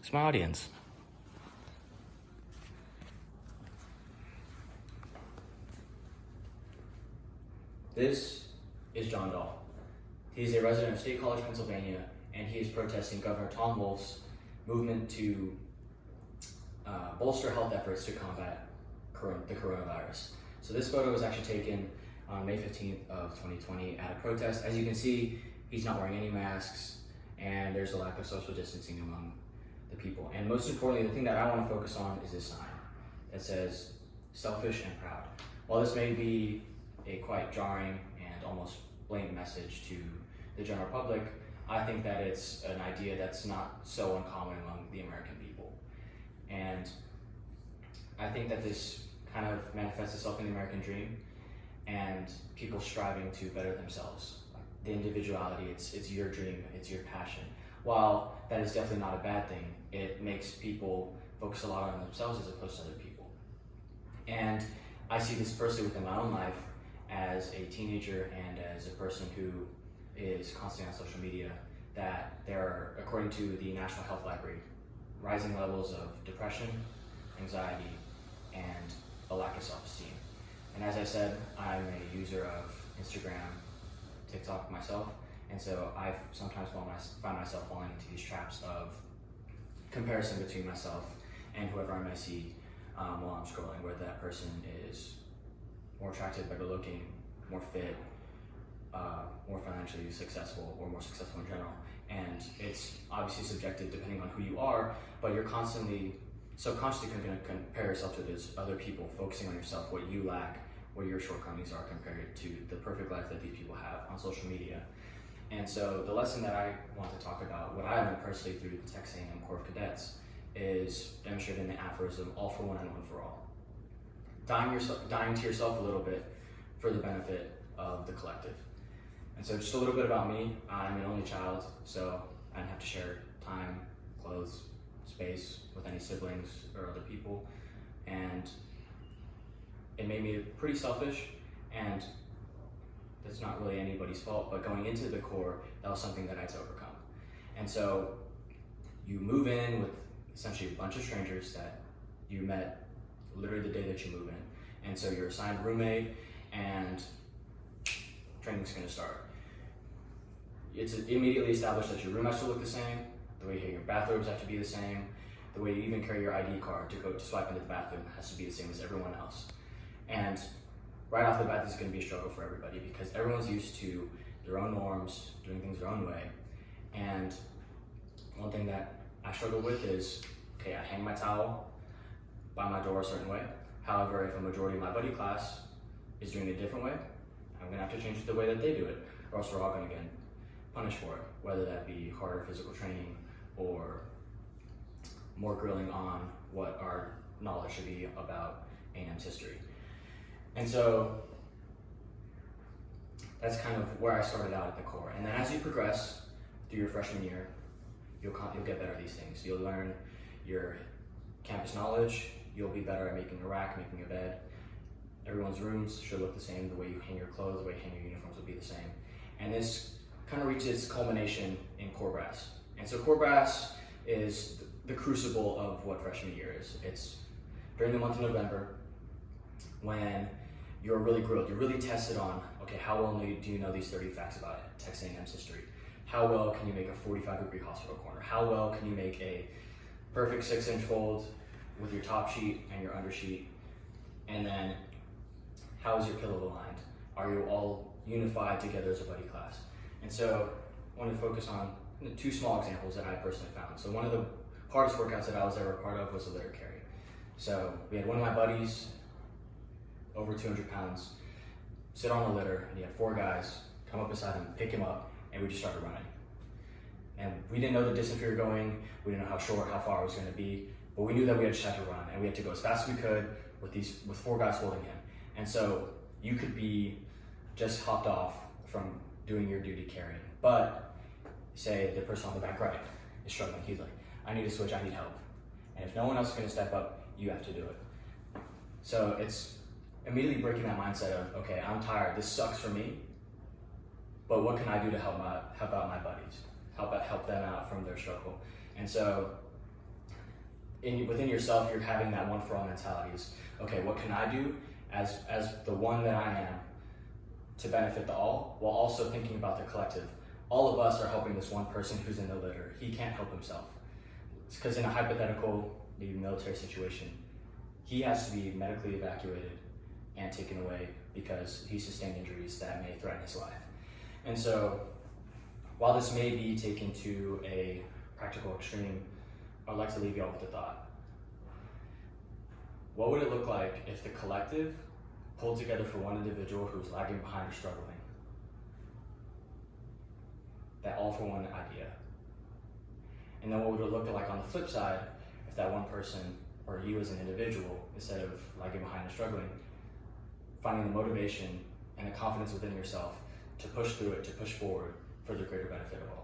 It's my audience. This is John Dahl. He's a resident of State College, Pennsylvania, and he is protesting Governor Tom Wolf's movement to bolster health efforts to combat the coronavirus. So this photo was actually taken on May 15th of 2020 at a protest. As you can see, he's not wearing any masks, and there's a lack of social distancing among the people. And most importantly, the thing that I want to focus on is this sign that says, "Selfish and proud." While this may be a quite jarring and almost blatant message to the general public, I think that it's an idea that's not so uncommon among the American people. And I think that this kind of manifests itself in the American dream and people striving to better themselves. The individuality, it's your dream, it's your passion. While that is definitely not a bad thing, it makes people focus a lot on themselves as opposed to other people. And I see this personally within my own life as a teenager and as a person who is constantly on social media, that there are, according to the National Health Library, rising levels of depression, anxiety, and a lack of self-esteem. And as I said, I'm a user of Instagram, TikTok myself, and so I sometimes find myself falling into these traps of comparison between myself and whoever I may see while I'm scrolling, where that person is more attractive, better looking, more fit, more financially successful, or more successful in general. And it's obviously subjective depending on who you are, but you're constantly, subconsciously going to compare yourself to those other people, focusing on yourself, what you lack, what your shortcomings are compared to the perfect life that these people have on social media. And so the lesson that I want to talk about, what I learned personally through the Texas A&M Corps of Cadets, is demonstrating the aphorism, all for one and one for all. Dying to yourself a little bit for the benefit of the collective. And so just a little bit about me. I'm an only child, so I didn't have to share time, clothes, space with any siblings or other people. And it made me pretty selfish, and that's not really anybody's fault, but going into the Corps, that was something that I had to overcome. And so you move in with essentially a bunch of strangers that you met literally the day that you move in. And so you're assigned a roommate, and training's gonna start. It's immediately established that your room has to look the same, the way your bathrobes have to be the same, the way you even carry your ID card to go to swipe into the bathroom has to be the same as everyone else. And right off the bat, this is gonna be a struggle for everybody because everyone's used to their own norms, doing things their own way. And one thing that I struggle with is, okay, I hang my towel by my door a certain way. However, if a majority of my buddy class is doing it a different way, I'm gonna have to change the way that they do it, or else we're all gonna get punished for it, whether that be harder physical training or more grilling on what our knowledge should be about A&M's history. And so that's kind of where I started out at the Corps. And then as you progress through your freshman year, you'll get better at these things. You'll learn your campus knowledge, you'll be better at making a rack, making a bed. Everyone's rooms should look the same. The way you hang your clothes, the way you hang your uniforms will be the same. And this kind of reaches its culmination in Corps Brass. And so Corps Brass is the crucible of what freshman year is. It's during the month of November when you're really grilled, you're really tested on, okay, how well do you know these 30 facts about Texas A&M's history? How well can you make a 45-degree hospital corner? How well can you make a perfect 6-inch fold with your top sheet and your undersheet? And then how is your pillow aligned? Are you all unified together as a buddy class? And so I want to focus on two small examples that I personally found. So one of the hardest workouts that I was ever a part of was a litter carry. So we had one of my buddies, over 200 pounds, sit on a litter, and he had 4 guys come up beside him, pick him up, and we just started running. And we didn't know the distance we were going, we didn't know how far it was going to be, but we knew that we just had to run, and we had to go as fast as we could with 4 guys holding him. And so you could be just hopped off from doing your duty carrying, but say the person on the back right is struggling, he's like, I need to switch, I need help. And if no one else is going to step up, you have to do it. So it's immediately breaking that mindset of, okay, I'm tired, this sucks for me, but what can I do to help out my buddies, help them out from their struggle? And so within yourself, you're having that one for all mentalities. Okay, what can I do as the one that I am to benefit the all, while also thinking about the collective. All of us are helping this one person who's in the litter. He can't help himself. It's because in a hypothetical, maybe military situation, he has to be medically evacuated and taken away because he sustained injuries that may threaten his life. And so, while this may be taken to a practical extreme, I'd like to leave you all with a thought. What would it look like if the collective pulled together for one individual who's lagging behind or struggling? That all for one idea. And then what would it look like on the flip side if that one person, or you as an individual, instead of lagging behind or struggling, finding the motivation and the confidence within yourself to push through it, to push forward for the greater benefit of all?